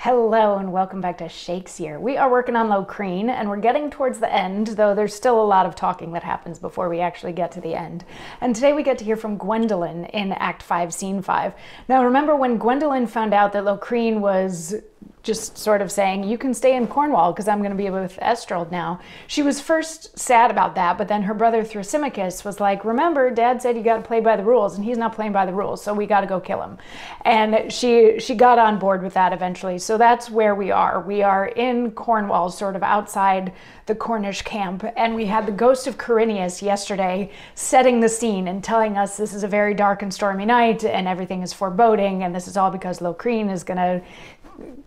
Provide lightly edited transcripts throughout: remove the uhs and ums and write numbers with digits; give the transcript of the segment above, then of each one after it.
Hello and welcome back to Shakesyear. We are working on Locrine and we're getting towards the end, though there's still a lot of talking that happens before we actually get to the end. And today we get to hear from Guendoline in Act 5, Scene 5. Now remember when Guendoline found out that Locrine was just sort of saying, you can stay in Cornwall because I'm going to be with Estrald now. She was first sad about that, but then her brother Thrasymachus was like, remember, Dad said you got to play by the rules, and he's not playing by the rules, so we got to go kill him. And she got on board with that eventually. So that's where we are. We are in Cornwall, sort of outside the Cornish camp, and we had the ghost of Corineus yesterday setting the scene and telling us this is a very dark and stormy night, and everything is foreboding, and this is all because Locrine is going to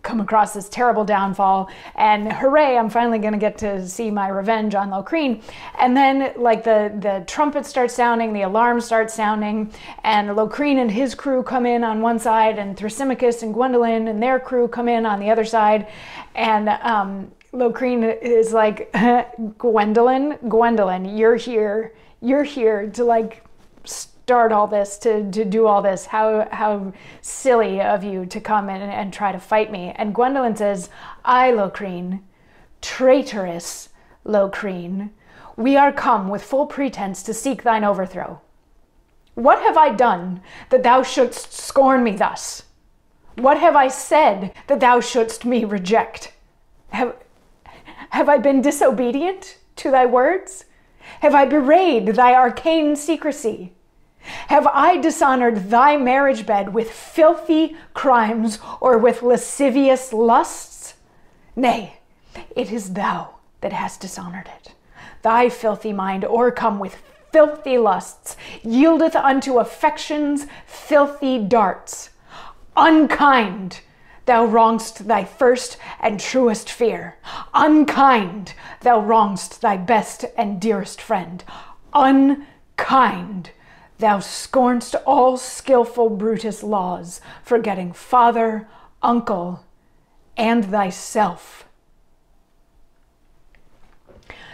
come across this terrible downfall, and hooray, I'm finally going to get to see my revenge on Locrine. And then like the trumpet starts sounding, the alarm starts sounding, and Locrine and his crew come in on one side, and Thrasymachus and Guendoline and their crew come in on the other side, and Locrine is like, Guendoline, you're here to like start all this, to do all this. How silly of you to come in and try to fight me. And Guendoline says, I, Locrine, traitorous Locrine, we are come with full pretense to seek thine overthrow. What have I done that thou shouldst scorn me thus? What have I said that thou shouldst me reject? Have I been disobedient to thy words? Have I bewrayed thy arcane secrecy? Have I dishonored thy marriage bed with filthy crimes or with lascivious lusts? Nay, it is thou that hast dishonored it. Thy filthy mind, o'ercome with filthy lusts, yieldeth unto affection's filthy darts. Unkind, thou wrong'st thy first and truest fear. Unkind, thou wrong'st thy best and dearest friend. Unkind, thou scorn'st all skillful Brutus' laws, forgetting father, uncle, and thyself.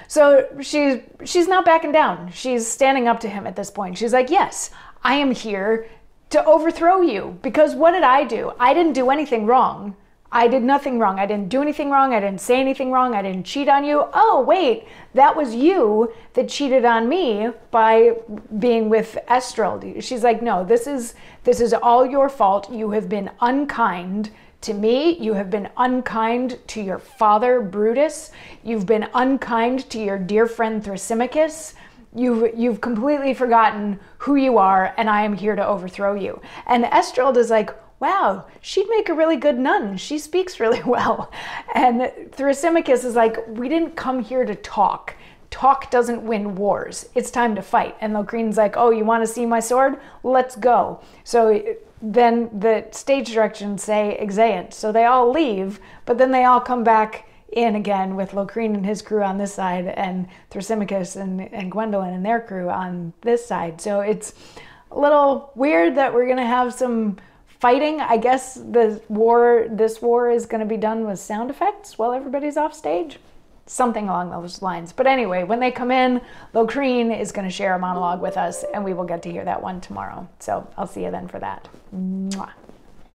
So she's not backing down. She's standing up to him at this point. She's like, yes, I am here to overthrow you, because what did I do? I didn't do anything wrong. I did nothing wrong. I didn't do anything wrong. I didn't say anything wrong. I didn't cheat on you. Oh, wait, that was you that cheated on me by being with Estrald. She's like, no, this is all your fault. You have been unkind to me. You have been unkind to your father, Brutus. You've been unkind to your dear friend Thrasymachus. You've completely forgotten who you are, and I am here to overthrow you. And Estrald is like, wow, she'd make a really good nun. She speaks really well. And Thrasymachus is like, we didn't come here to talk. Talk doesn't win wars. It's time to fight. And Locrine's like, oh, you want to see my sword? Let's go. So then the stage directions say exeunt. So they all leave, but then they all come back in again with Locrine and his crew on this side, and Thrasymachus and Guendoline and their crew on this side. So it's a little weird that we're going to have some fighting. I guess this war is going to be done with sound effects while everybody's off stage. Something along those lines. But anyway, when they come in, Locrine is going to share a monologue with us, and we will get to hear that one tomorrow. So I'll see you then for that. Mwah.